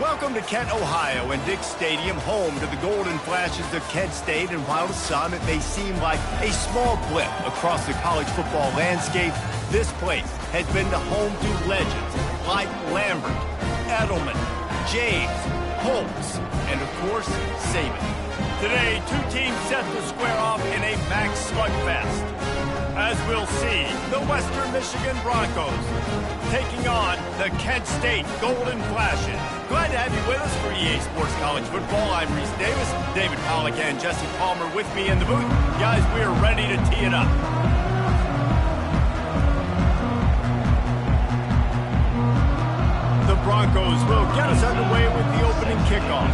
Welcome to Kent, Ohio, and Dick Stadium, home to the Golden Flashes of Kent State. And while to some it may seem like a small blip across the college football landscape, this place has been the home to legends like Lambert, Edelman, James, Holtz, and of course, Saban. Today, two teams set to square off in a max slugfest. As we'll see, the Western Michigan Broncos taking on the Kent State Golden Flashes. Glad to have you with us for EA Sports College Football. I'm Reese Davis, David Pollack and Jesse Palmer with me in the booth. Guys, we are ready to tee it up. The Broncos will get us underway with the opening kickoff.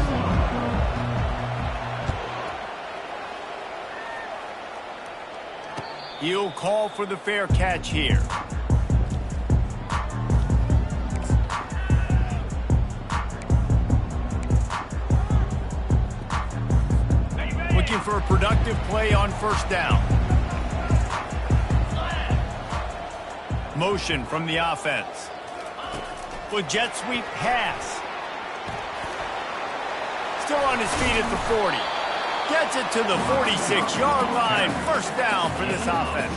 He'll call for the fair catch here. Looking for a productive play on first down. Motion from the offense. With jet sweep pass. Still on his feet at the 40. Gets it to the 46-yard line. First down for this offense.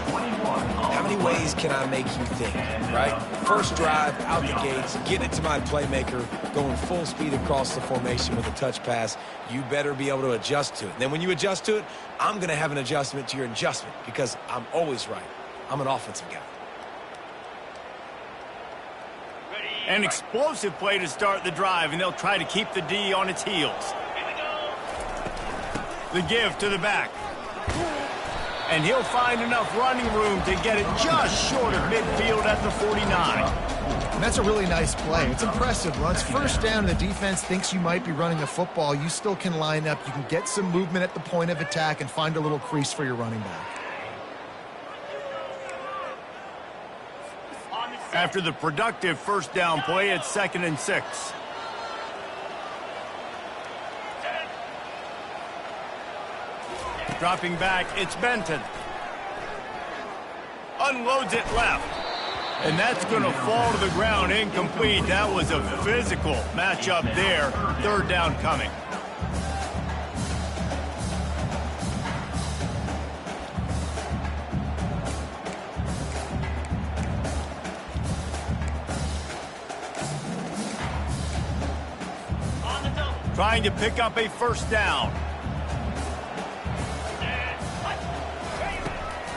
How many ways can I make you think, right? First drive, out the gates, getting it to my playmaker, going full speed across the formation with a touch pass. You better be able to adjust to it. And then when you adjust to it, I'm going to have an adjustment to your adjustment because I'm always right. I'm an offensive guy. An explosive play to start the drive, and they'll try to keep the D on its heels. The give to the back. And he'll find enough running room to get it just short of midfield at the 49. And that's a really nice play. It's impressive. Runs first down, the defense thinks you might be running the football. You still can line up. You can get some movement at the point of attack and find a little crease for your running back. After the productive first down play, it's 2nd and 6. Dropping back, it's Benton. Unloads it left. And that's going to fall to the ground incomplete. That was a physical matchup there. Third down coming. Trying to pick up a first down.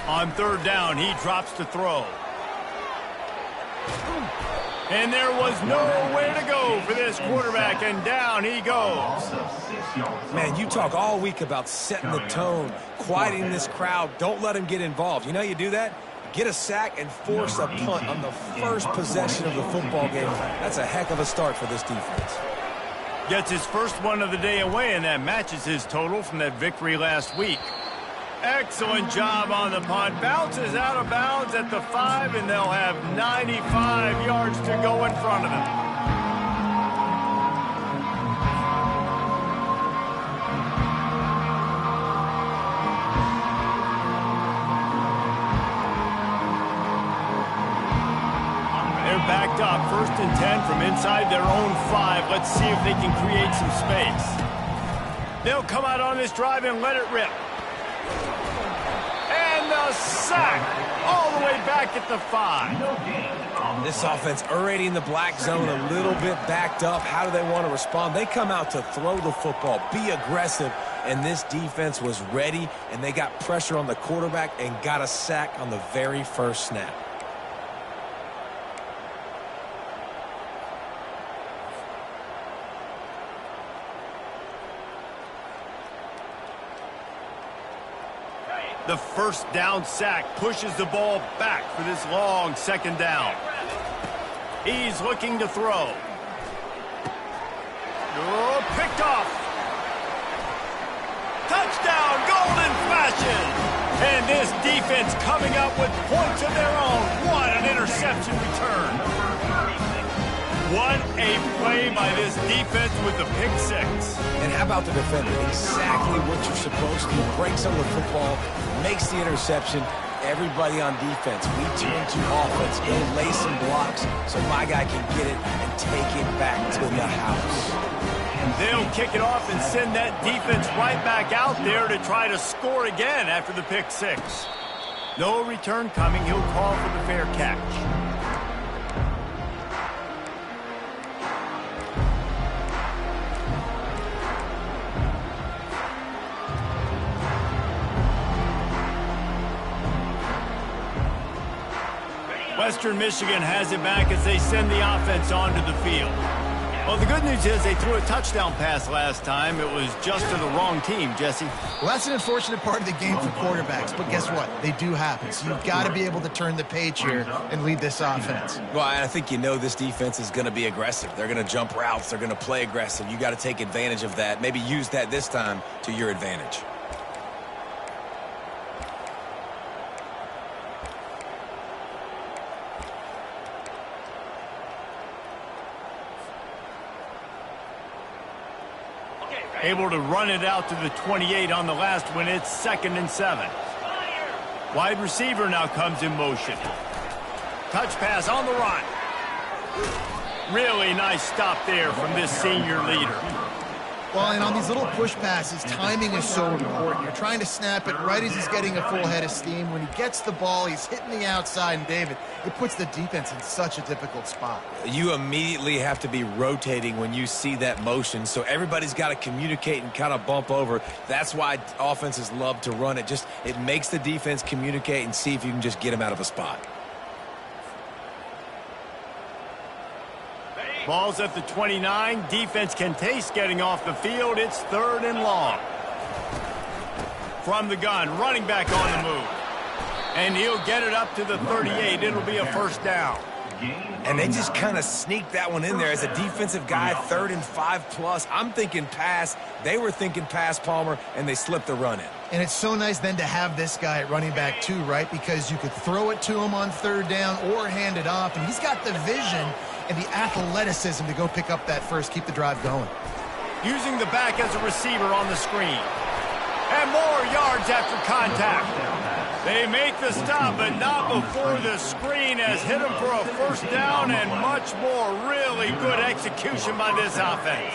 On third down, he drops to throw. And there was nowhere to go for this quarterback, and down he goes. Man, you talk all week about setting the tone, quieting this crowd. Don't let him get involved. You know how you do that? Get a sack and force a punt on the first possession of the football game. That's a heck of a start for this defense. Gets his first one of the day away, and that matches his total from that victory last week. Excellent job on the punt. Bounces out of bounds at the 5, and they'll have 95 yards to go in front of them. They're backed up. 1st and 10 from inside their own 5. Let's see if they can create some space. They'll come out on this drive and let it rip. And the sack all the way back at the 5. This offense already in the black zone, a little bit backed up. How do they want to respond? They come out to throw the football, be aggressive, and this defense was ready, and they got pressure on the quarterback and got a sack on the very first snap. The first down sack pushes the ball back for this long 2nd down. He's looking to throw. Oh, picked off. Touchdown, Golden Flashes. And this defense coming up with points of their own. What an interception return. What a play by this defense with the pick 6. And how about the defender? Exactly what you're supposed to do. Breaks up the football, makes the interception. Everybody on defense, we turn to offense. Go lay some blocks so my guy can get it and take it back to the house. They'll kick it off and send that defense right back out there to try to score again after the pick six. No return coming. He'll call for the fair catch. Western Michigan has it back as they send the offense onto the field. Well, the good news is they threw a touchdown pass last time. It was just to the wrong team, Jesse. Well, that's an unfortunate part of the game for quarterbacks, but guess what? They do happen. So you've got to be able to turn the page here and lead this offense. Well, I think you know this defense is going to be aggressive. They're going to jump routes. They're going to play aggressive. You got to take advantage of that. Maybe use that this time to your advantage. Able to run it out to the 28 on the last one. It's 2nd and 7. Wide receiver now comes in motion. Touch pass on the run. Really nice stop there from this senior leader. Well, and on these little push passes, timing is so important. You're trying to snap it right as he's getting a full head of steam. When he gets the ball, he's hitting the outside, and David, it puts the defense in such a difficult spot. You immediately have to be rotating when you see that motion, so everybody's got to communicate and kind of bump over. That's why offenses love to run it. It makes the defense communicate and see if you can just get him out of a spot. Ball's at the 29. Defense can taste getting off the field. It's 3rd and long. From the gun, running back on the move. And he'll get it up to the 38. It'll be a first down. And they just kind of sneak that one in there as a defensive guy, 3rd and 5+. I'm thinking pass. They were thinking pass, Palmer, and they slipped the run in. And it's so nice then to have this guy at running back too, right? Because you could throw it to him on 3rd down or hand it off, and he's got the vision and the athleticism to go pick up that first, keep the drive going. Using the back as a receiver on the screen. And more yards after contact. They make the stop, but not before the screen has hit him for a first down and much more. Really good execution by this offense.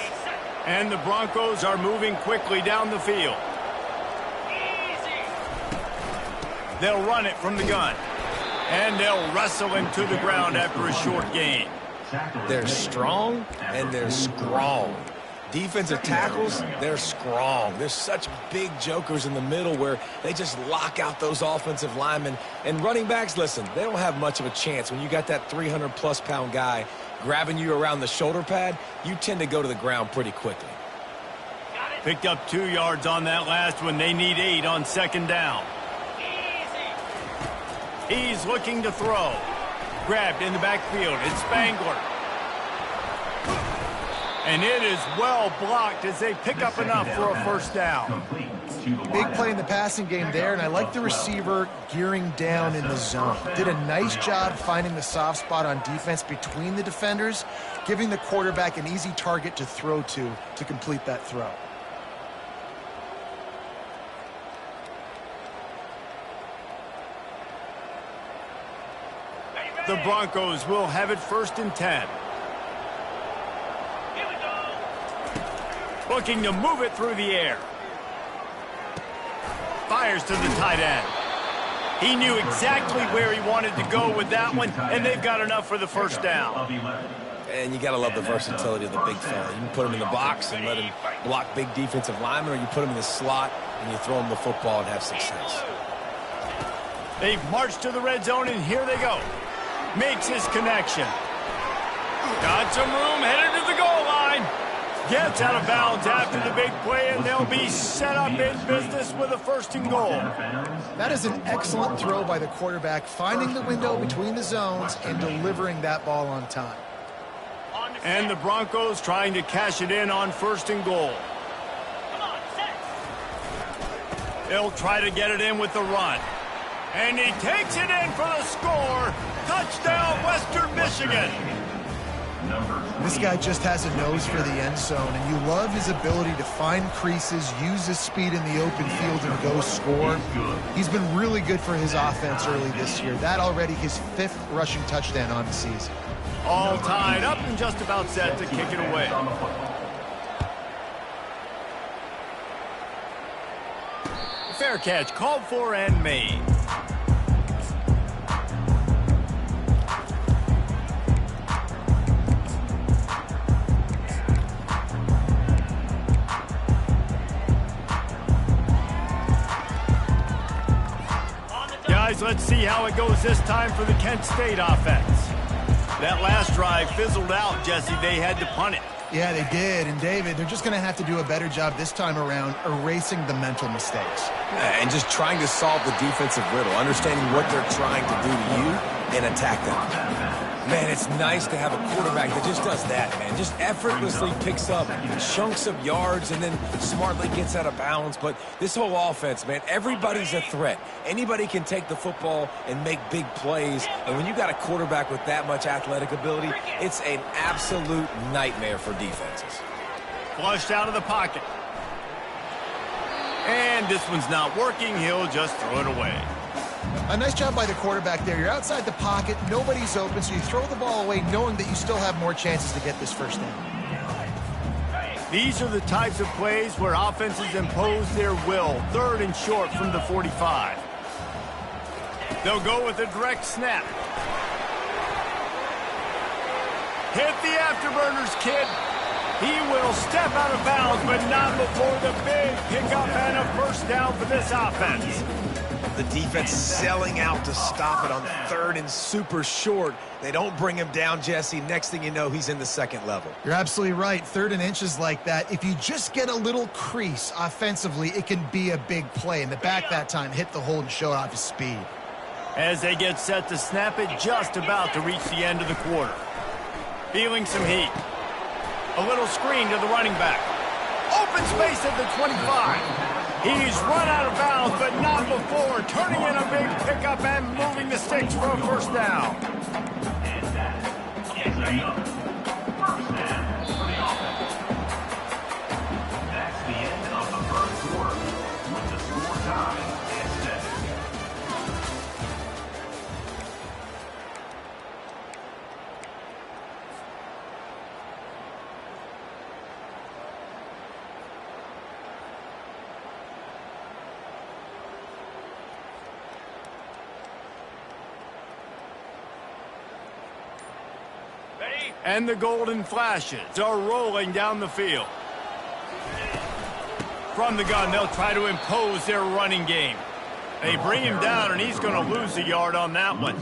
And the Broncos are moving quickly down the field. They'll run it from the gun. And they'll wrestle him to the ground after a short gain. They're strong and they're strong. Defensive tackles, they're strong. There's such big jokers in the middle where they just lock out those offensive linemen. And running backs, listen, they don't have much of a chance. When you got that 300-plus pound guy grabbing you around the shoulder pad, you tend to go to the ground pretty quickly. Picked up 2 yards on that last one. They need 8 on 2nd down. He's looking to throw. Grabbed in the backfield. It's Spangler. And it is well blocked as they pick up enough for a first down. Big play in the passing game there, and I like the receiver gearing down in the zone. Did a nice job finding the soft spot on defense between the defenders, giving the quarterback an easy target to throw to complete that throw. The Broncos will have it 1st and 10. Looking to move it through the air. Fires to the tight end. He knew exactly where he wanted to go with that one, and they've got enough for the first down. And you got to love the versatility of the big fella. You can put him in the box and let him block big defensive linemen, or you put him in the slot and you throw him the football and have success. They've marched to the red zone, and here they go. Makes his connection. Got some room, headed to the goal line. Gets out of bounds after the big play, and they'll be set up in business with a 1st and goal. That is an excellent throw by the quarterback, finding the window between the zones and delivering that ball on time. And the Broncos trying to cash it in on 1st and goal. They'll try to get it in with the run. And he takes it in for the score. Touchdown, Western Michigan. This guy just has a nose for the end zone, and you love his ability to find creases, use his speed in the open field, and go score. He's been really good for his offense early this year. That already his 5th rushing touchdown on the season. All tied up and just about set to kick it away. Fair catch called for and made. Guys, let's see how it goes this time for the Kent State offense. That last drive fizzled out, Jesse. They had to punt it. Yeah, they did. And, David, they're just going to have to do a better job this time around erasing the mental mistakes. And just trying to solve the defensive riddle, understanding what they're trying to do to you and attack them. Man, it's nice to have a quarterback that just does that, man. Just effortlessly picks up chunks of yards and then smartly gets out of bounds. But this whole offense, man, everybody's a threat. Anybody can take the football and make big plays. And when you got a quarterback with that much athletic ability, it's an absolute nightmare for defenses. Flushed out of the pocket. And this one's not working. He'll just throw it away. A nice job by the quarterback there. You're outside the pocket, nobody's open, so you throw the ball away knowing that you still have more chances to get this first down. These are the types of plays where offenses impose their will. 3rd and short from the 45. They'll go with a direct snap. Hit the afterburners, kid. He will step out of bounds, but not before the big pickup and a first down for this offense. The defense selling out to stop it on 3rd and super short. They don't bring him down, Jesse. Next thing you know, he's in the 2nd level. You're absolutely right. 3rd and inches like that. If you just get a little crease offensively, it can be a big play. And the back that time hit the hole and showed off his speed. As they get set to snap it, just about to reach the end of the quarter. Feeling some heat. A little screen to the running back. Open space at the 25. He's run out of bounds, but not before turning in a big pickup and moving the sticks for a first down. That's the end of the first quarter with the score tied at 7. And the Golden Flashes are rolling down the field. From the gun, they'll try to impose their running game. They bring him down, and he's going to lose a yard on that one.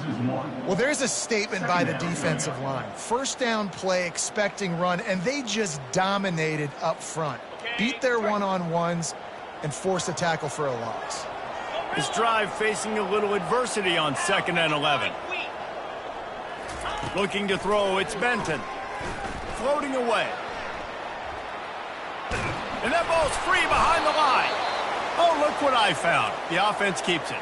Well, there's a statement by the defensive line. First down play, expecting run, and they just dominated up front. Beat their one-on-ones and forced a tackle for a loss. This drive facing a little adversity on 2nd and 11. Looking to throw, it's Benton. Floating away. And that ball's free behind the line. Oh, look what I found. The offense keeps it.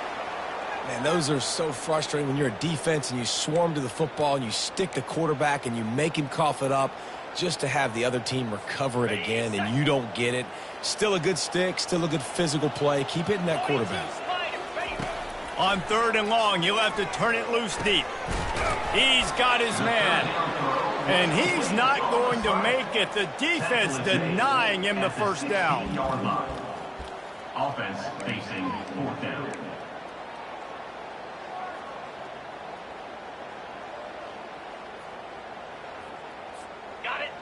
Man, those are so frustrating when you're a defense and you swarm to the football and you stick the quarterback and you make him cough it up just to have the other team recover it again and you don't get it. Still a good stick, still a good physical play. Keep hitting that quarterback. On 3rd and long, he'll have to turn it loose deep. He's got his man. And he's not going to make it. The defense denying him the first down. Offense facing 4th down.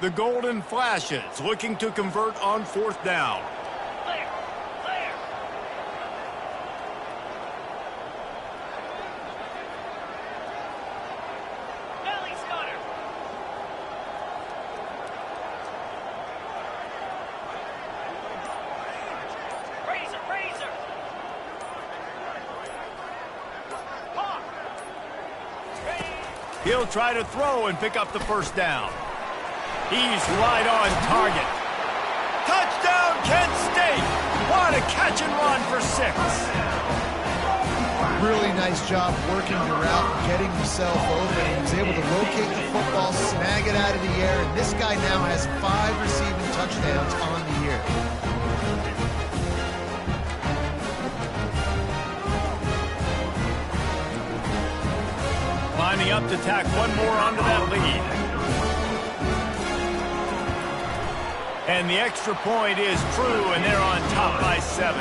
The Golden Flashes looking to convert on 4th down. He'll try to throw and pick up the first down. He's right on target. Touchdown, Kent State! What a catch and run for 6. Really nice job working the route, getting himself open. He was able to locate the football, snag it out of the air, and this guy now has 5 receiving touchdowns on the year. Lining up to tack one more onto that lead. And the extra point is true, and they're on top by 7.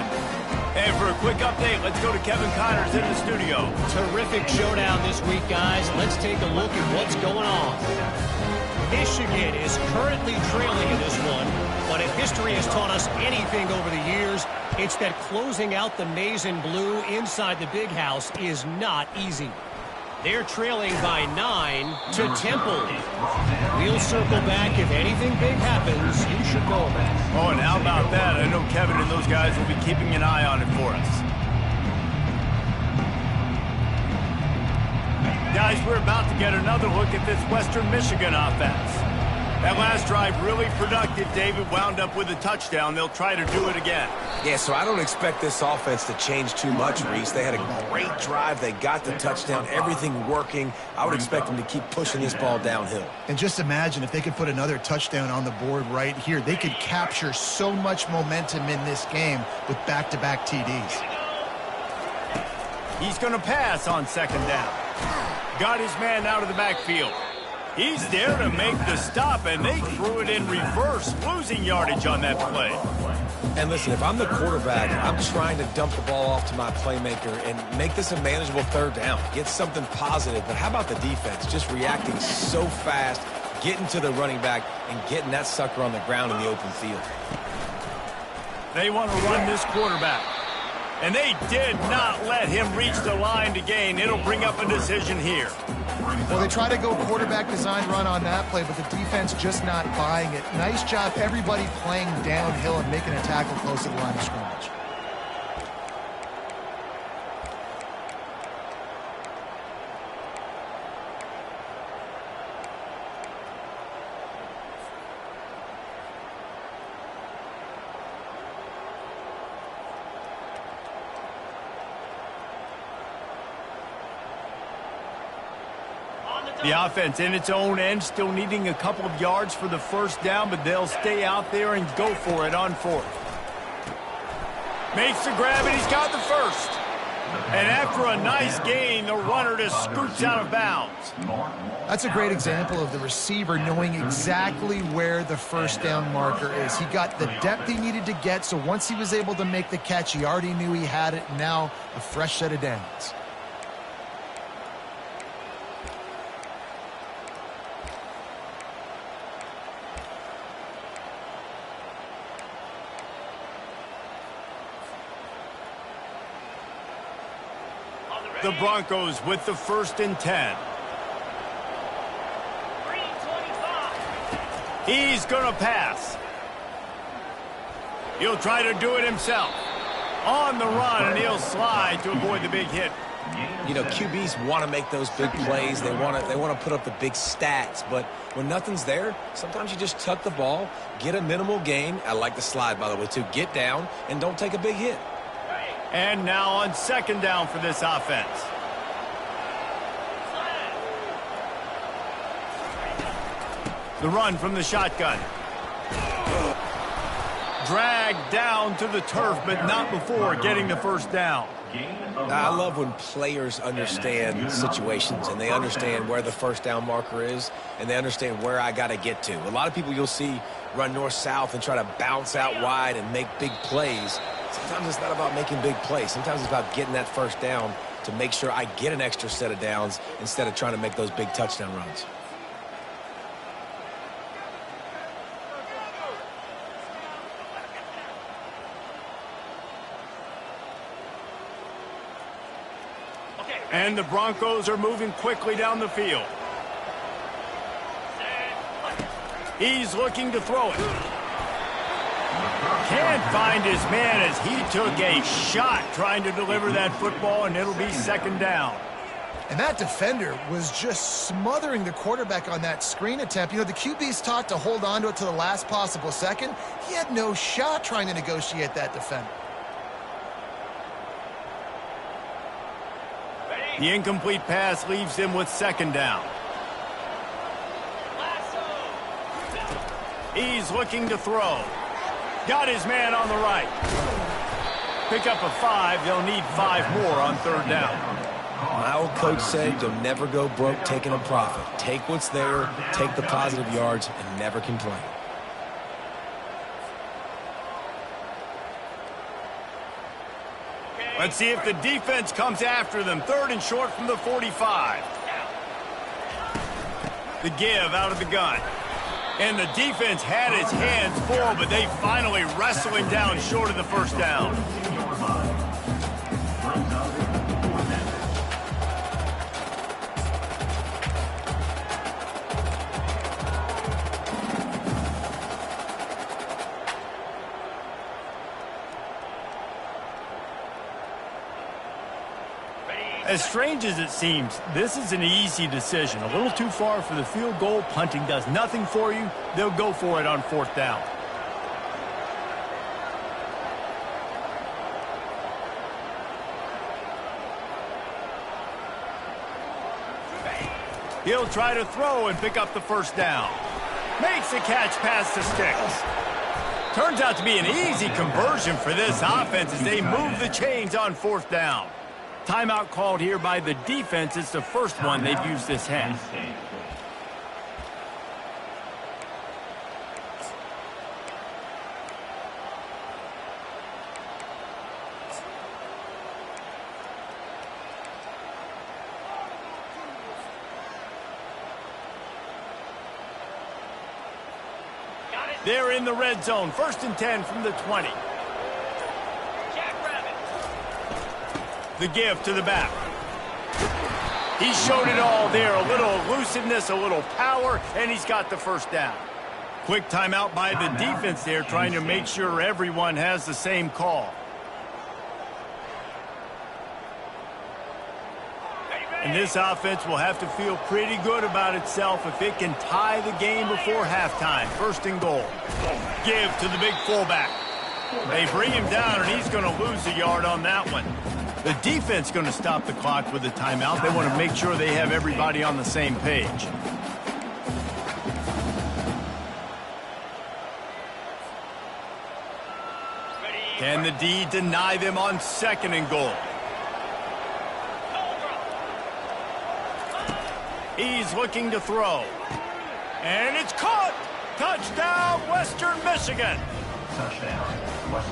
And for a quick update, let's go to Kevin Connors in the studio. Terrific showdown this week, guys. Let's take a look at what's going on. Michigan is currently trailing in this one, but if history has taught us anything over the years, it's that closing out the maize and blue inside the big house is not easy. They're trailing by 9 to Temple. We'll circle back. If anything big happens, you should know about it. Oh, and how about that? I know Kevin and those guys will be keeping an eye on it for us. Guys, we're about to get another look at this Western Michigan offense. That last drive really productive. David wound up with a touchdown. They'll try to do it again. Yeah, so I don't expect this offense to change too much, Reese. They had a great drive. They got the touchdown, everything working. I would expect them to keep pushing this ball downhill. And just imagine if they could put another touchdown on the board right here. They could capture so much momentum in this game with back-to-back TDs. He's going to pass on second down. Got his man out of the backfield. He's there to make the stop, and they threw it in reverse, losing yardage on that play. And listen, if I'm the quarterback, I'm trying to dump the ball off to my playmaker and make this a manageable third down. Get something positive. But how about the defense? Just reacting so fast, getting to the running back, and getting that sucker on the ground in the open field. They want to run this quarterback. And they did not let him reach the line to gain. It'll bring up a decision here. Well, they try to go quarterback design run on that play, but the defense just not buying it. Nice job, everybody playing downhill and making a tackle close to the line of scrimmage. The offense in its own end, still needing a couple of yards for the first down, but they'll stay out there and go for it on 4th. Makes the grab, and he's got the first. And after a nice gain, the runner just scoots out of bounds. That's a great example of the receiver knowing exactly where the first down marker is. He got the depth he needed to get, so once he was able to make the catch, he already knew he had it. Now a fresh set of downs. The Broncos with the 1st and 10. He's going to pass. He'll try to do it himself. On the run, and he'll slide to avoid the big hit. You know, QBs want to make those big plays. They want to put up the big stats. But when nothing's there, sometimes you just tuck the ball, get a minimal gain. I like the slide, by the way, too. Get down and don't take a big hit. And now on second down for this offense. The run from the shotgun. Dragged down to the turf, but not before getting the first down. I love when players understand situations and they understand where the first down marker is and they understand where I got to get to. A lot of people you'll see run north-south and try to bounce out wide and make big plays. Sometimes it's not about making big plays. Sometimes it's about getting that first down to make sure I get an extra set of downs instead of trying to make those big touchdown runs. And the Broncos are moving quickly down the field. He's looking to throw it. Can't find his man as he took a shot trying to deliver that football, and it'll be second down. And that defender was just smothering the quarterback on that screen attempt. You know, the QB's taught to hold on to it to the last possible second. He had no shot trying to negotiate that defender. The incomplete pass leaves him with second down. He's looking to throw. Got his man on the right. Pick up a 5. They'll need 5 more on third down. My old coach said you'll never go broke taking a profit. Take what's there, take the positive yards, and never complain. Let's see if the defense comes after them. 3rd and short from the 45. The give out of the gun. And the defense had its hands full, but they finally wrestle him down short of the first down. As strange as it seems, this is an easy decision. A little too far for the field goal. Punting does nothing for you. They'll go for it on 4th down. He'll try to throw and pick up the first down. Makes the catch past the sticks. Turns out to be an easy conversion for this offense as they move the chains on 4th down. Timeout called here by the defense. It's the first one they've used this half. They're in the red zone. 1st and 10 from the 20. The give to the back. He showed it all there. A little elusiveness, a little power, and he's got the first down. Quick timeout by the defense there, trying to make sure everyone has the same call. And this offense will have to feel pretty good about itself if it can tie the game before halftime. 1st and goal. Give to the big fullback. They bring him down, and he's going to lose a yard on that one. The defense going to stop the clock with a timeout. They want to make sure they have everybody on the same page. Can the D deny them on 2nd and goal? He's looking to throw. And it's caught! Touchdown, Western Michigan!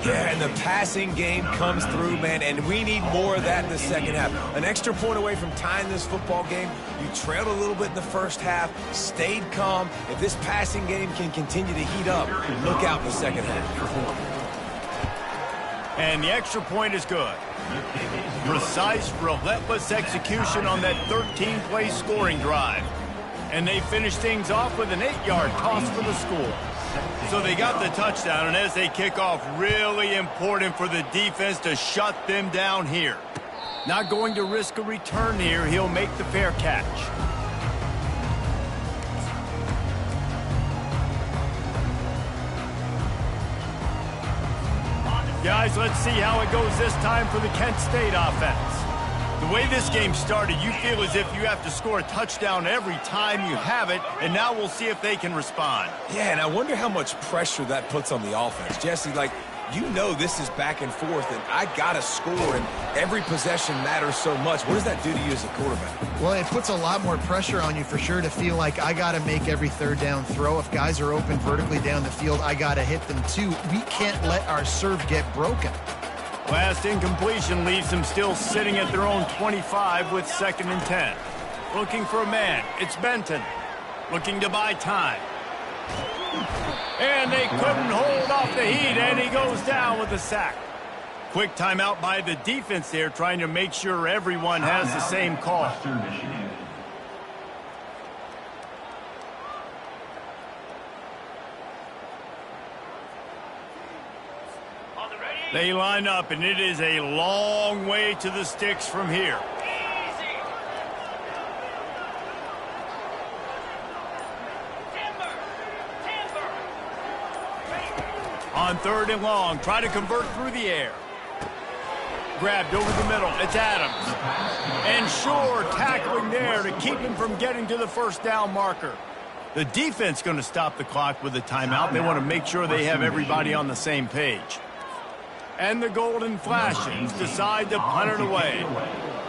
Yeah, and the passing game comes through, man, and we need more of that in the second half. An extra point away from tying this football game. You trailed a little bit in the first half, stayed calm. If this passing game can continue to heat up, look out in the second half. And the extra point is good. Precise, relentless execution on that 13-play scoring drive. And they finish things off with an 8-yard toss for the score. So they got the touchdown, and as they kick off, really important for the defense to shut them down here. Not going to risk a return here. He'll make the fair catch. Guys, let's see how it goes this time for the Kent State offense. The way this game started, you feel as if you have to score a touchdown every time you have it, and now we'll see if they can respond. Yeah, and I wonder how much pressure that puts on the offense. Jesse, like, you know this is back and forth, and I got to score, and every possession matters so much. What does that do to you as a quarterback? Well, it puts a lot more pressure on you for sure to feel like I got to make every 3rd down throw. If guys are open vertically down the field, I got to hit them too. We can't let our serve get broken. Last incompletion leaves them still sitting at their own 25 with 2nd and 10. Looking for a man. It's Benton. Looking to buy time. And they couldn't hold off the heat, and he goes down with a sack. Quick timeout by the defense there, trying to make sure everyone has the same call. They line up, and it is a long way to the sticks from here. On 3rd and long, try to convert through the air. Grabbed over the middle. It's Adams. And Shore tackling there to keep him from getting to the first down marker. The defense going to stop the clock with a timeout. They want to make sure they have everybody on the same page. And the Golden Flashes decide to punt it away.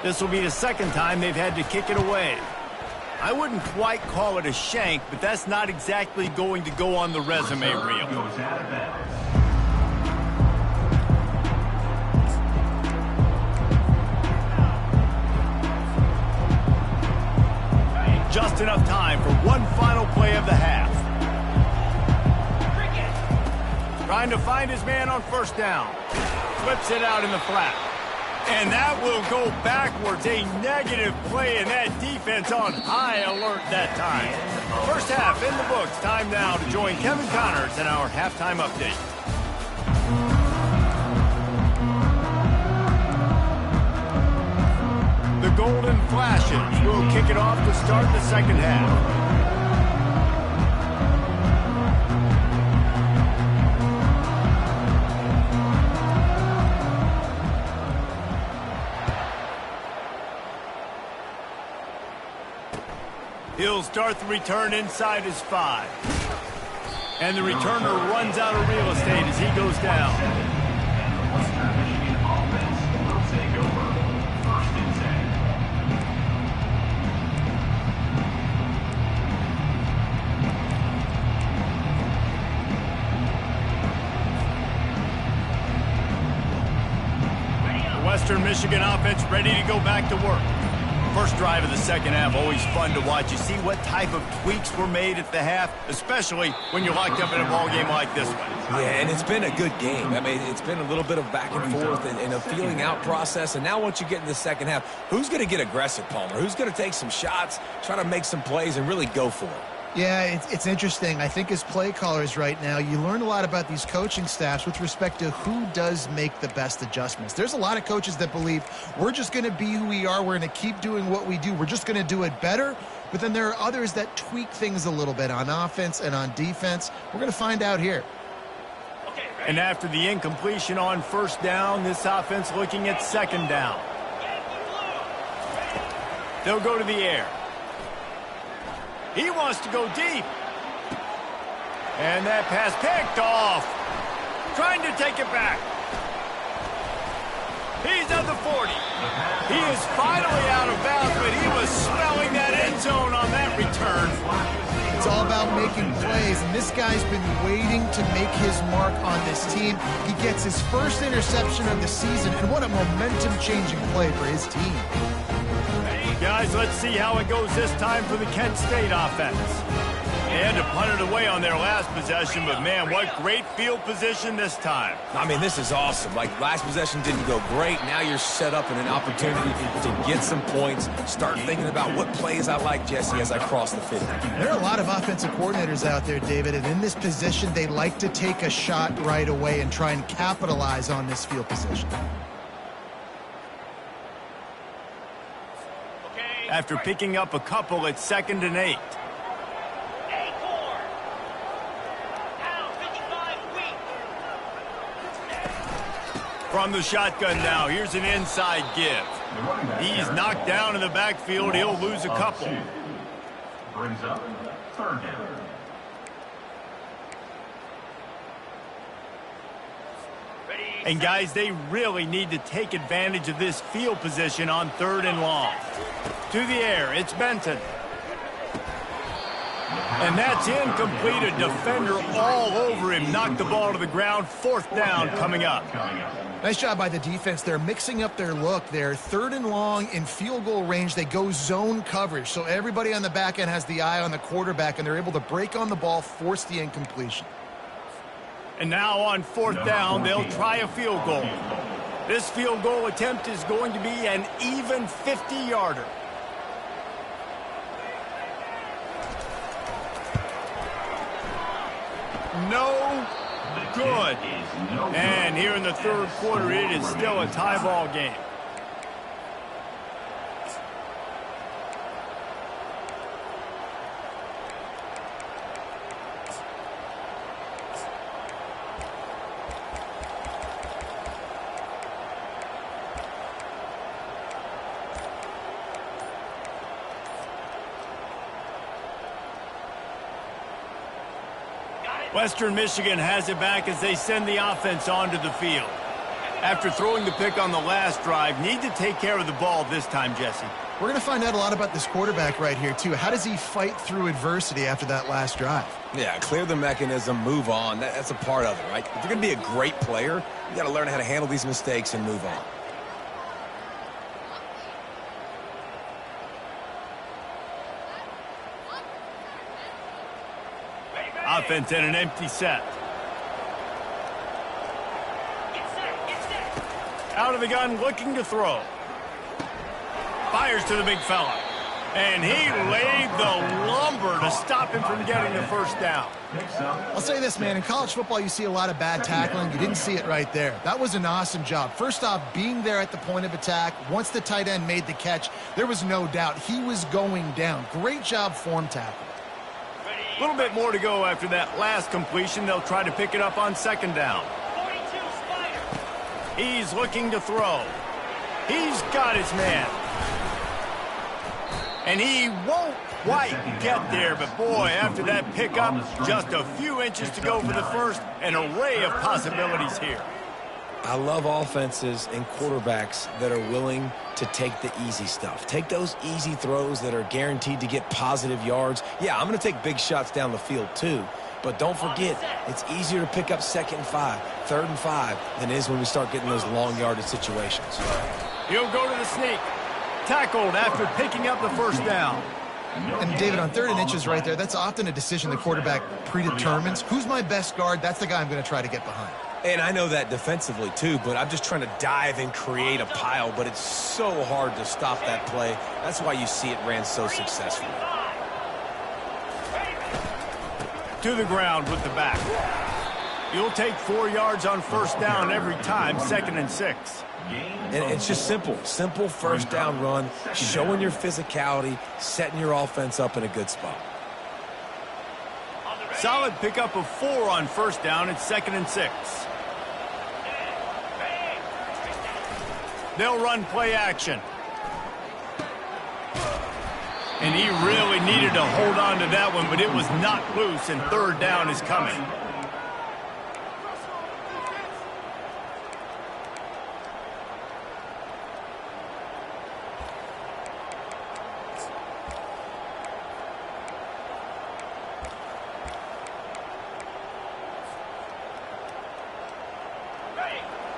This will be the second time they've had to kick it away. I wouldn't quite call it a shank, but that's not exactly going to go on the resume reel. Just enough time for one final play of the half. Trying to find his man on first down. Flips it out in the flat. And that will go backwards. A negative play, and that defense on high alert that time. First half in the books. Time now to join Kevin Connors in our halftime update. The Golden Flashes will kick it off to start the second half. He'll start the return inside his 5. And the returner runs out of real estate as he goes down. Western Michigan offense ready to go back to work. First drive of the second half, always fun to watch. You see what type of tweaks were made at the half, especially when you're locked up in a ball game like this one. Yeah, and it's been a good game. I mean, it's been a little bit of back and forth and a feeling out process. And now once you get in the second half, who's going to get aggressive, Palmer? Who's going to take some shots, try to make some plays, and really go for it? Yeah, it's interesting. I think as play callers right now, you learn a lot about these coaching staffs with respect to who does make the best adjustments. There's a lot of coaches that believe we're just going to be who we are. We're going to keep doing what we do. We're just going to do it better. But then there are others that tweak things a little bit on offense and on defense. We're going to find out here. And after the incompletion on first down, this offense looking at second down. They'll go to the air. He wants to go deep. And that pass picked off. Trying to take it back. He's at the 40. He is finally out of bounds, but he was smelling that end zone on that return. It's all about making plays, and this guy's been waiting to make his mark on this team. He gets his first interception of the season, and what a momentum-changing play for his team. Guys, let's see how it goes this time for the Kent State offense. They had to punt it away on their last possession, but man, what great field position this time. I mean, this is awesome. Like, last possession didn't go great. Now you're set up in an opportunity to get some points. Start thinking about what plays I like, Jesse, as I cross the 50. There are a lot of offensive coordinators out there, David, and in this position, they like to take a shot right away and try and capitalize on this field position. After picking up a couple at 2nd and 8. From the shotgun now, here's an inside give. He's knocked down in the backfield. He'll lose a couple. Brings up third down. And guys, they really need to take advantage of this field position on 3rd and long. To the air, it's Benton. And that's incomplete. A defender all over him. Knocked the ball to the ground. 4th down coming up. Nice job by the defense. They're mixing up their look there. 3rd and long in field goal range. They go zone coverage. So everybody on the back end has the eye on the quarterback, and they're able to break on the ball, force the incompletion. And now on 4th down, they'll try a field goal. This field goal attempt is going to be an even 50-yarder. No good. And here in the 3rd quarter, it is still a tie ball game. Western Michigan has it back as they send the offense onto the field. After throwing the pick on the last drive, need to take care of the ball this time, Jesse. We're going to find out a lot about this quarterback right here, too. How does he fight through adversity after that last drive? Yeah, clear the mechanism, move on. That's a part of it, right? If you're going to be a great player, you got to learn how to handle these mistakes and move on. Offense in an empty set. Out of the gun, looking to throw. Fires to the big fella. And he laid the lumber to stop him from getting the first down. I'll say this, man. In college football, you see a lot of bad tackling. You didn't see it right there. That was an awesome job. First off, being there at the point of attack. Once the tight end made the catch, there was no doubt he was going down. Great job form tackle. A little bit more to go after that last completion. They'll try to pick it up on second down. He's looking to throw. He's got his man. And he won't quite get there, but boy, after that pickup, just a few inches to go for the first. An array of possibilities here. I love offenses and quarterbacks that are willing to take the easy stuff. Take those easy throws that are guaranteed to get positive yards. Yeah, I'm going to take big shots down the field too, but don't forget, it's easier to pick up 2nd and 5, 3rd and 5 than it is when we start getting those long yardage situations. He'll go to the sneak. Tackled after picking up the first down. And, David, on 3rd and inches right there, that's often a decision the quarterback predetermines. Who's my best guard? That's the guy I'm going to try to get behind. And I know that defensively, too, but I'm just trying to dive and create a pile, but it's so hard to stop that play. That's why you see it ran so successfully. To the ground with the back. You'll take 4 yards on first down every time, 2nd and 6. And it's just simple. Simple first down run, showing your physicality, setting your offense up in a good spot. Solid pickup of 4 on first down. It's 2nd and 6. They'll run play action. And he really needed to hold on to that one, but it was not loose, and 3rd down is coming.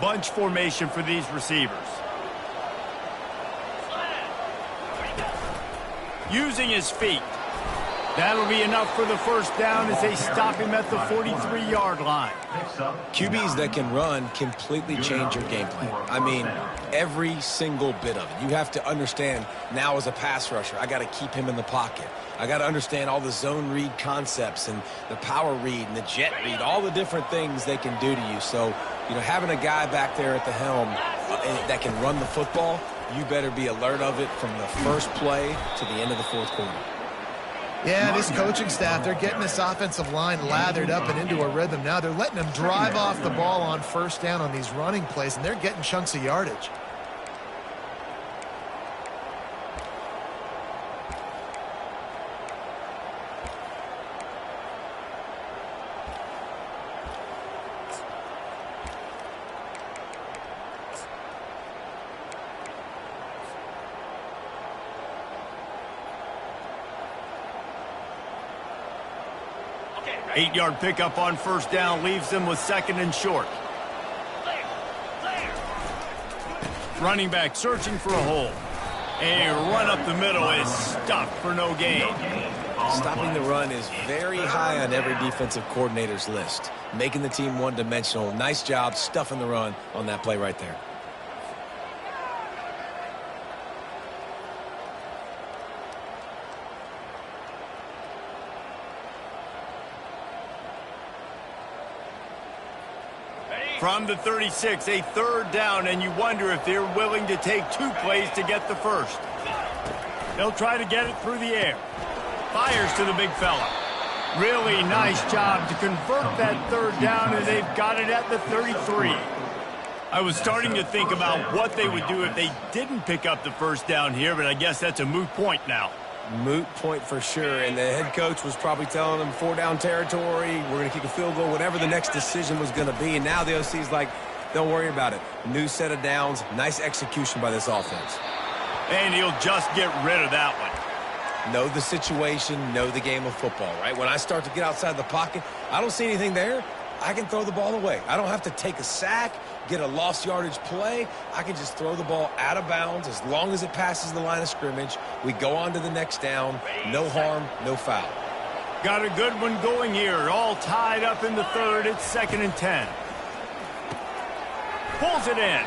Bunch formation for these receivers. Using his feet. That'll be enough for the first down as they stop him at the 43-yard line. QBs that can run completely change your game plan. I mean, every single bit of it. You have to understand now as a pass rusher, I got to keep him in the pocket. I got to understand all the zone read concepts and the power read and the jet read, all the different things they can do to you. So, you know, having a guy back there at the helm that can run the football, you better be alert of it from the first play to the end of the 4th quarter. Yeah, this coaching staff, they're getting this offensive line lathered up and into a rhythm. Now they're letting them drive off the ball on first down on these running plays, and they're getting chunks of yardage. Eight-yard pickup on first down leaves them with 2nd and short. Running back searching for a hole. A run up the middle is stuffed for no gain. Stopping the run is very high on every defensive coordinator's list. Making the team one-dimensional. Nice job stuffing the run on that play right there. From the 36, a 3rd down, and you wonder if they're willing to take 2 plays to get the first. They'll try to get it through the air. Fires to the big fella. Really nice job to convert that 3rd down, and they've got it at the 33. I was starting to think about what they would do if they didn't pick up the first down here, but I guess that's a moot point now. Moot point for sure, and the head coach was probably telling them 4-down territory, we're going to kick a field goal, whatever the next decision was going to be, and now the OC's like, don't worry about it. New set of downs, nice execution by this offense. And he'll just get rid of that one. Know the situation, know the game of football, right? When I start to get outside the pocket, I don't see anything there. I can throw the ball away. I don't have to take a sack, get a lost yardage play. I can just throw the ball out of bounds as long as it passes the line of scrimmage. We go on to the next down. No harm, no foul. Got a good one going here. All tied up in the third. It's 2nd and 10. Pulls it in.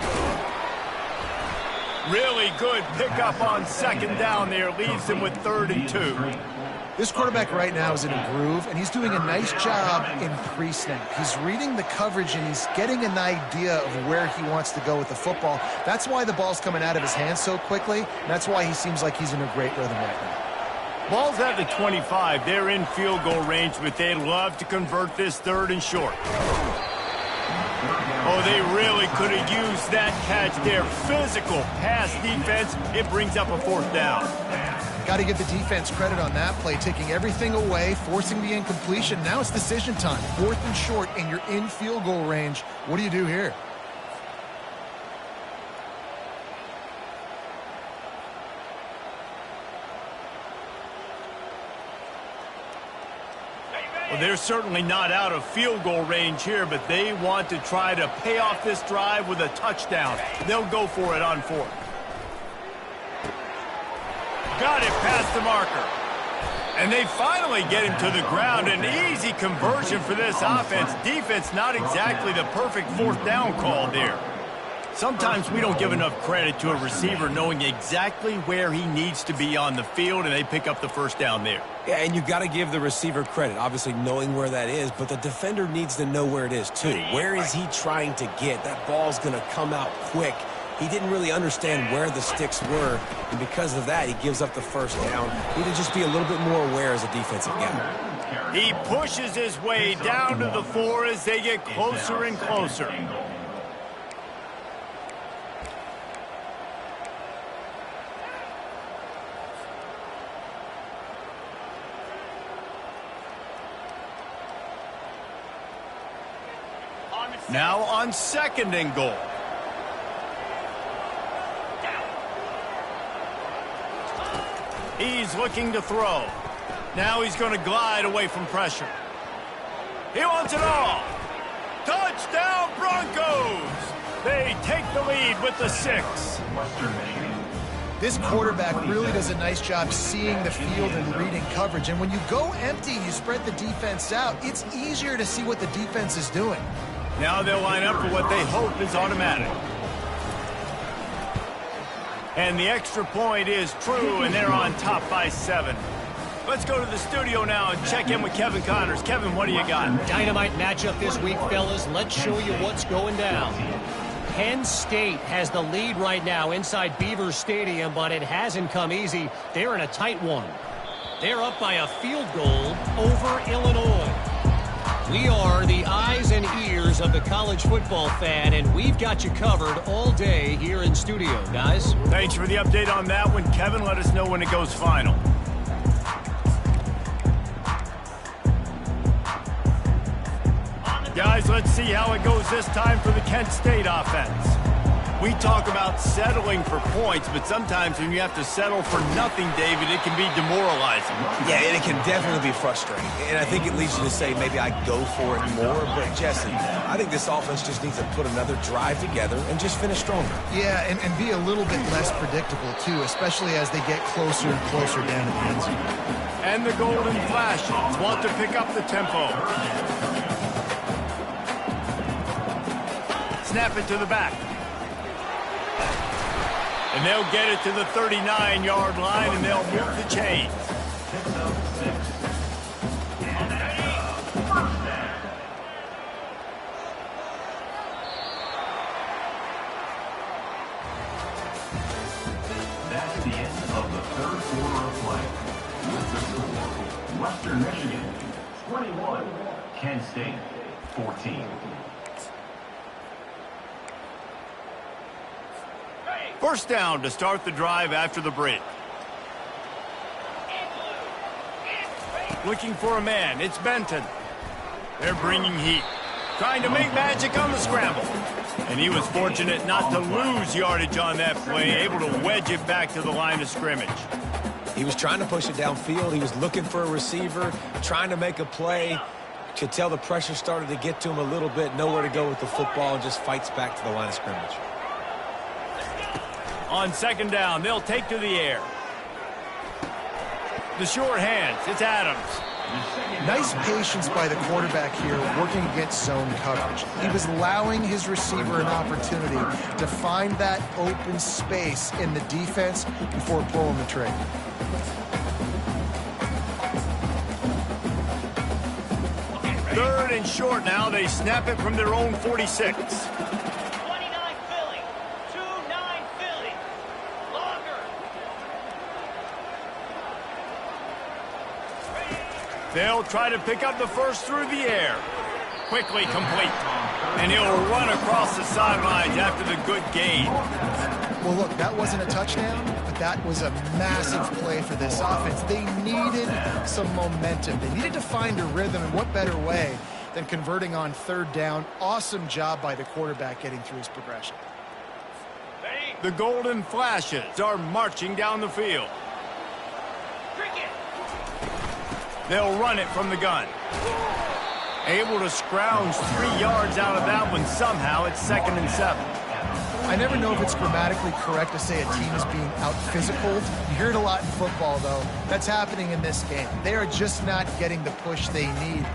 Really good pickup on 2nd down there. Leaves him with 3rd and 2. This quarterback right now is in a groove, and he's doing a nice job in pre-snap. He's reading the coverage, and he's getting an idea of where he wants to go with the football. That's why the ball's coming out of his hands so quickly, and that's why he seems like he's in a great rhythm right now. Ball's at the 25. They're in field goal range, but they'd love to convert this 3rd and short. Oh, they really could have used that catch there. Physical pass defense. It brings up a 4th down. Got to give the defense credit on that play, taking everything away, forcing the incompletion. Now it's decision time. 4th and short, and you're in field goal range. What do you do here? Well, they're certainly not out of field goal range here, but they want to try to pay off this drive with a touchdown. They'll go for it on 4th. Got it past the marker. And they finally get him to the ground. An easy conversion for this offense. Defense not exactly the perfect 4th down call there. Sometimes we don't give enough credit to a receiver knowing exactly where he needs to be on the field, and they pick up the 1st down there. Yeah, and you got to give the receiver credit, obviously knowing where that is, but the defender needs to know where it is too. Where is he trying to get? That ball's going to come out quick. He didn't really understand where the sticks were, and because of that, he gives up the 1st down. He need to just be a little bit more aware as a defensive guy. He pushes his way down to the 4 as they get closer and closer. Now on 2nd and goal. He's looking to throw. Now he's going to glide away from pressure. He wants it all. Touchdown Broncos! They take the lead with the 6. This quarterback really does a nice job seeing the field and reading coverage. And when you go empty, you spread the defense out, it's easier to see what the defense is doing. Now they'll line up for what they hope is automatic. And the extra point is true, and they're on top by 7. Let's go to the studio now and check in with Kevin Connors. Kevin, what do you got? Dynamite matchup this week, fellas. Let's show you what's going down. Penn State has the lead right now inside Beaver Stadium, but it hasn't come easy. They're in a tight one. They're up by a field goal over Illinois. We are the eyes and ears of the college football fan, and we've got you covered all day here in studio, guys. Thanks for the update on that one, Kevin. Let us know when it goes final. Guys, let's see how it goes this time for the Kent State offense. We talk about settling for points, but sometimes when you have to settle for nothing, David, it can be demoralizing. Yeah, and it can definitely be frustrating. And I think it leads you to say maybe I go for it more. But, Jesse, I think this offense just needs to put another drive together and just finish stronger. Yeah, and be a little bit less predictable, too, especially as they get closer and closer down to the end zone. And the Golden Flashes want to pick up the tempo. Snap it to the back. And they'll get it to the 39-yard line, and they'll move the chains. That's the end of the 3rd quarter of play. With the score, Western Michigan 21, Kent State 14. First down to start the drive after the break. Looking for a man. It's Benton. They're bringing heat. Trying to make magic on the scramble. And he was fortunate not to lose yardage on that play, able to wedge it back to the line of scrimmage. He was trying to push it downfield. He was looking for a receiver, trying to make a play. Could tell the pressure started to get to him a little bit. Nowhere to go with the football, and just fights back to the line of scrimmage. On second down, they'll take to the air. The short hands, it's Adams. Nice patience by the quarterback here, working against zone coverage. He was allowing his receiver an opportunity to find that open space in the defense before pulling the trigger. Third and short now. They snap it from their own 46. 29 Philly. 2-9 Philly. Longer. They'll try to pick up the first through the air. Quickly complete. And he'll run across the sidelines after the good gain. Well, look, that wasn't a touchdown, but that was a massive play for this offense. They needed some momentum. They needed to find a rhythm, and what better way than converting on third down. Awesome job by the quarterback getting through his progression. The Golden Flashes are marching down the field. They'll run it from the gun. Able to scrounge 3 yards out of that one somehow. It's 2nd and 7. I never know if it's grammatically correct to say a team is being out-physicaled. You hear it a lot in football, though. That's happening in this game. They are just not getting the push they need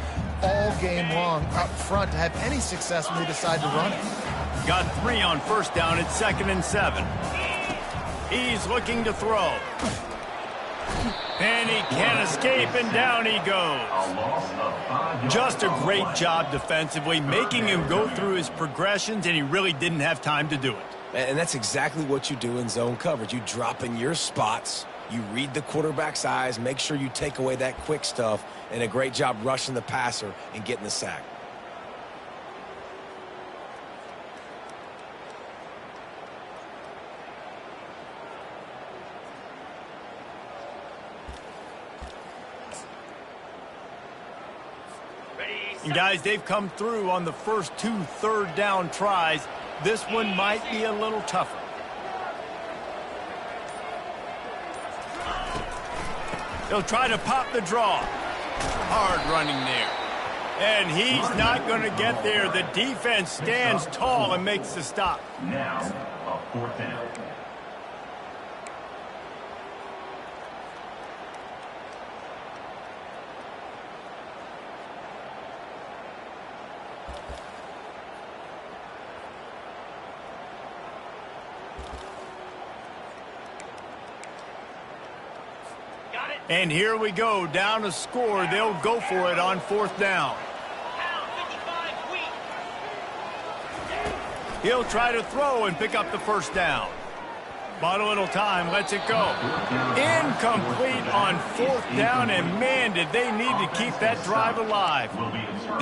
all game long up front to have any success when they decide to run it. Got 3 on first down. It's 2nd and 7. He's looking to throw. And he can't escape, and down he goes. Just a great job defensively, making him go through his progressions, and he really didn't have time to do it. And that's exactly what you do in zone coverage. You drop in your spots, you read the quarterback's eyes, make sure you take away that quick stuff, and a great job rushing the passer and getting the sack. And guys, they've come through on the first 2 third down tries. This one might be a little tougher. They'll try to pop the draw. Hard running there. And he's not going to get there. The defense stands tall and makes the stop. Now, a 4th down. And here we go, down a score. They'll go for it on 4th down. He'll try to throw and pick up the first down. Bought a little time, lets it go. Incomplete on 4th down, and man, did they need to keep that drive alive.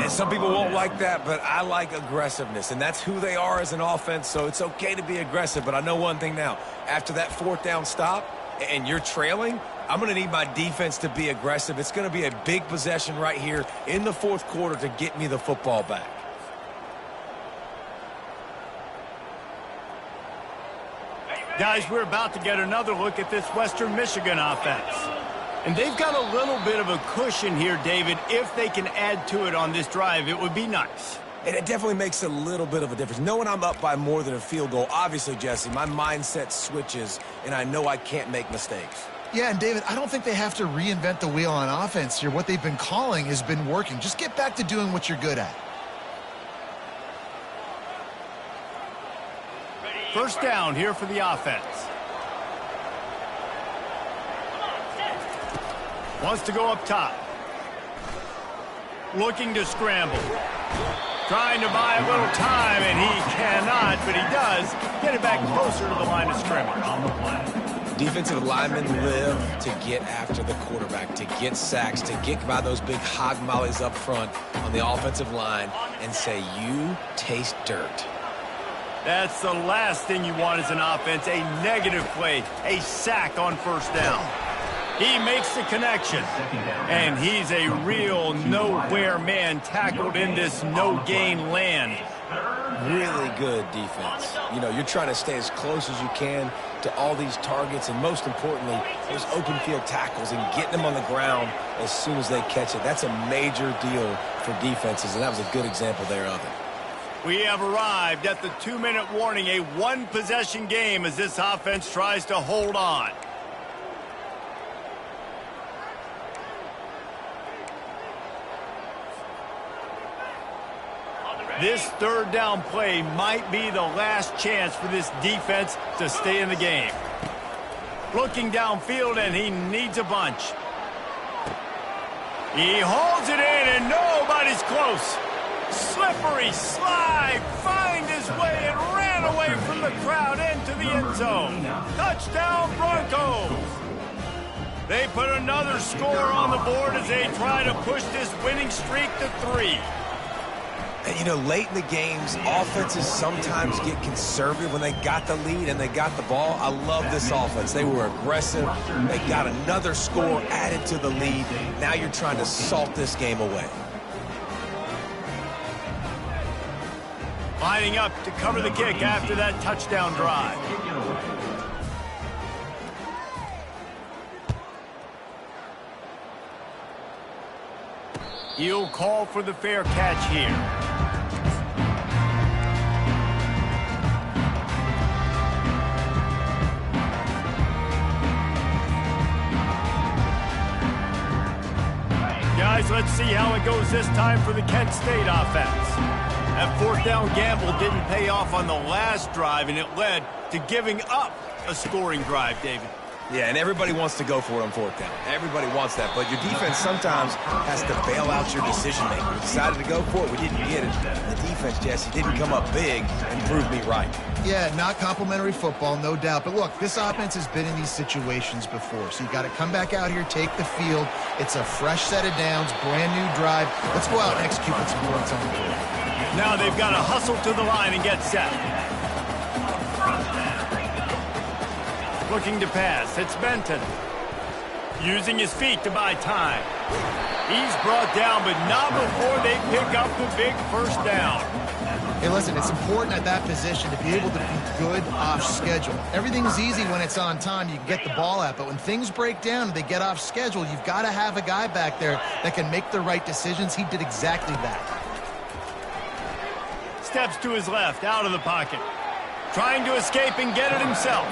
And some people won't like that, but I like aggressiveness, and that's who they are as an offense, so it's okay to be aggressive. But I know one thing now. After that 4th down stop, and you're trailing, I'm going to need my defense to be aggressive. It's going to be a big possession right here in the 4th quarter to get me the football back. Guys, we're about to get another look at this Western Michigan offense. And they've got a little bit of a cushion here, David. If they can add to it on this drive, it would be nice. And it definitely makes a little bit of a difference. Knowing I'm up by more than a field goal, obviously, Jesse, my mindset switches, and I know I can't make mistakes. Yeah, and David, I don't think they have to reinvent the wheel on offense here. What they've been calling has been working. Just get back to doing what you're good at. First down here for the offense. Wants to go up top. Looking to scramble. Trying to buy a little time, and he cannot, but he does get it back closer to the line of scrimmage. Defensive linemen live to get after the quarterback, to get sacks, to get by those big hog mollies up front on the offensive line and say, you taste dirt. That's the last thing you want as an offense, a negative play, a sack on first down. He makes the connection. And he's a real nowhere man tackled in this no-gain land. Really good defense. You know, you're trying to stay as close as you can to all these targets, and most importantly, those open field tackles and getting them on the ground as soon as they catch it. That's a major deal for defenses, and that was a good example there of it. We have arrived at the 2-minute warning, a one-possession game as this offense tries to hold on. This third down play might be the last chance for this defense to stay in the game. Looking downfield, and he needs a bunch. He holds it in, and nobody's close. Slippery slide, find his way, and ran away from the crowd into the end zone. Touchdown, Broncos. They put another score on the board as they try to push this winning streak to 3. And, you know, late in the games, offenses sometimes get conservative when they got the lead and they got the ball. I love this offense. They were aggressive. They got another score added to the lead. Now you're trying to salt this game away. Lining up to cover the kick after that touchdown drive. He'll call for the fair catch here. Guys, let's see how it goes this time for the Kent State offense. That fourth down gamble didn't pay off on the last drive, and it led to giving up a scoring drive, David. Yeah, and everybody wants to go for it on fourth down. Everybody wants that, but your defense sometimes has to bail out your decision-making. We decided to go for it. We didn't get it. The defense, Jesse, didn't come up big and prove me right. Yeah, not complimentary football, no doubt. But look, this offense has been in these situations before, so you got to come back out here, take the field. It's a fresh set of downs, brand new drive. Let's go out and execute what's important on the board. Now they've got to hustle to the line and get set. Looking to pass. It's Benton. Using his feet to buy time. He's brought down, but not before they pick up the big first down. Hey, listen, it's important at that position to be able to be good off schedule. Everything's easy when it's on time. You can get the ball out, but when things break down and they get off schedule, you've got to have a guy back there that can make the right decisions. He did exactly that. Steps to his left, out of the pocket. Trying to escape and get it himself.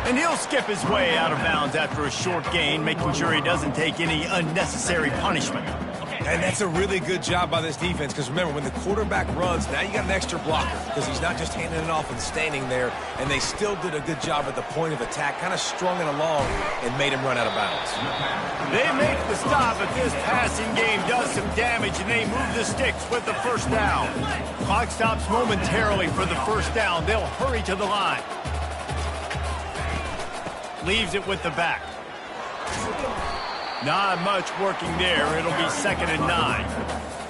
And he'll skip his way out of bounds after a short gain, making sure he doesn't take any unnecessary punishment. And that's a really good job by this defense, because remember, when the quarterback runs, now you got an extra blocker, because he's not just handing it off and standing there, and they still did a good job at the point of attack, kind of strung it along and made him run out of bounds. They make the stop, but this passing game does some damage, and they move the sticks with the first down. Clock stops momentarily for the first down. They'll hurry to the line. Leaves it with the back. Not much working there. It'll be 2nd and 9.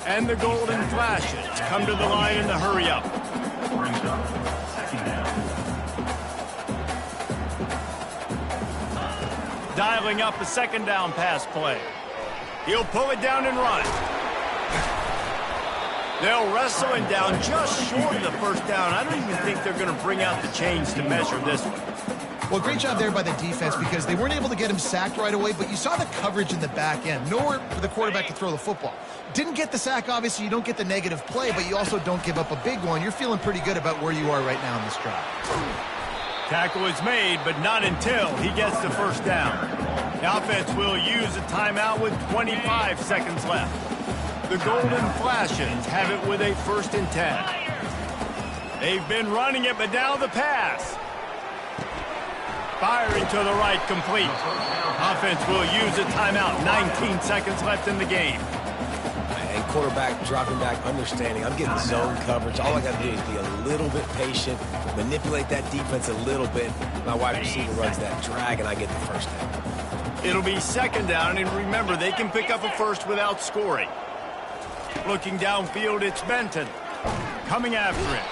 And the Golden Flashes come to the line in the hurry-up. Dialing up a 2nd down pass play. He'll pull it down and run. They'll wrestle him down just short of the first down. I don't even think they're going to bring out the chains to measure this one. Well, great job there by the defense, because they weren't able to get him sacked right away, but you saw the coverage in the back end. Nowhere for the quarterback to throw the football. Didn't get the sack, obviously. You don't get the negative play, but you also don't give up a big one. You're feeling pretty good about where you are right now in this drive. Tackle is made, but not until he gets the first down. The offense will use a timeout with 25 seconds left. The Golden Flashes have it with a 1st and 10. They've been running it, but now the pass. Firing to the right, complete. Offense will use a timeout. 19 seconds left in the game. And quarterback dropping back, understanding. I'm getting zone coverage. All I got to do is be a little bit patient, manipulate that defense a little bit. My wide receiver runs that drag, and I get the first down. It'll be 2nd down, and remember, they can pick up a first without scoring. Looking downfield, it's Benton. Coming after it.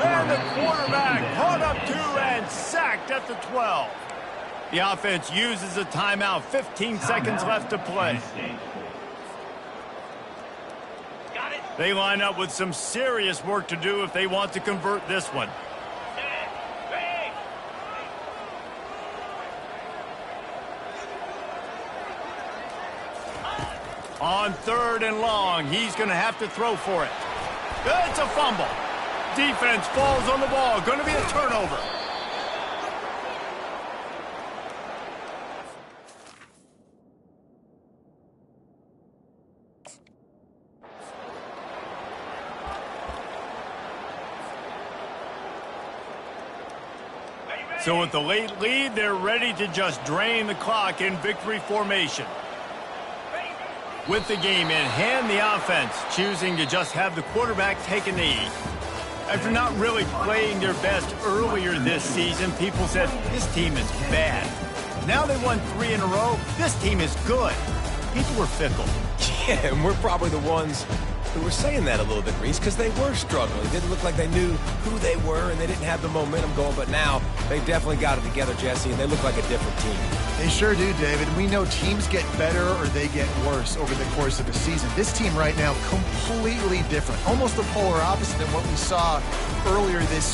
And the quarterback caught up to and sacked at the 12. The offense uses a timeout. 15 seconds left to play. They line up with some serious work to do if they want to convert this one. On 3rd and long, he's going to have to throw for it. It's a fumble. Defense falls on the ball. Going to be a turnover. So with the late lead, they're ready to just drain the clock in victory formation. With the game in hand, the offense choosing to just have the quarterback take a knee. After not really playing their best earlier this season, people said, this team is bad. Now they won 3 in a row. This team is good. People were fickle. Yeah, and we're probably the ones who were saying that a little bit, Reese, because they were struggling. It didn't look like they knew who they were, and they didn't have the momentum going. But now they definitely got it together, Jesse, and they look like a different team. They sure do, David. We know teams get better or they get worse over the course of a season. This team right now, completely different. Almost the polar opposite than what we saw earlier this year.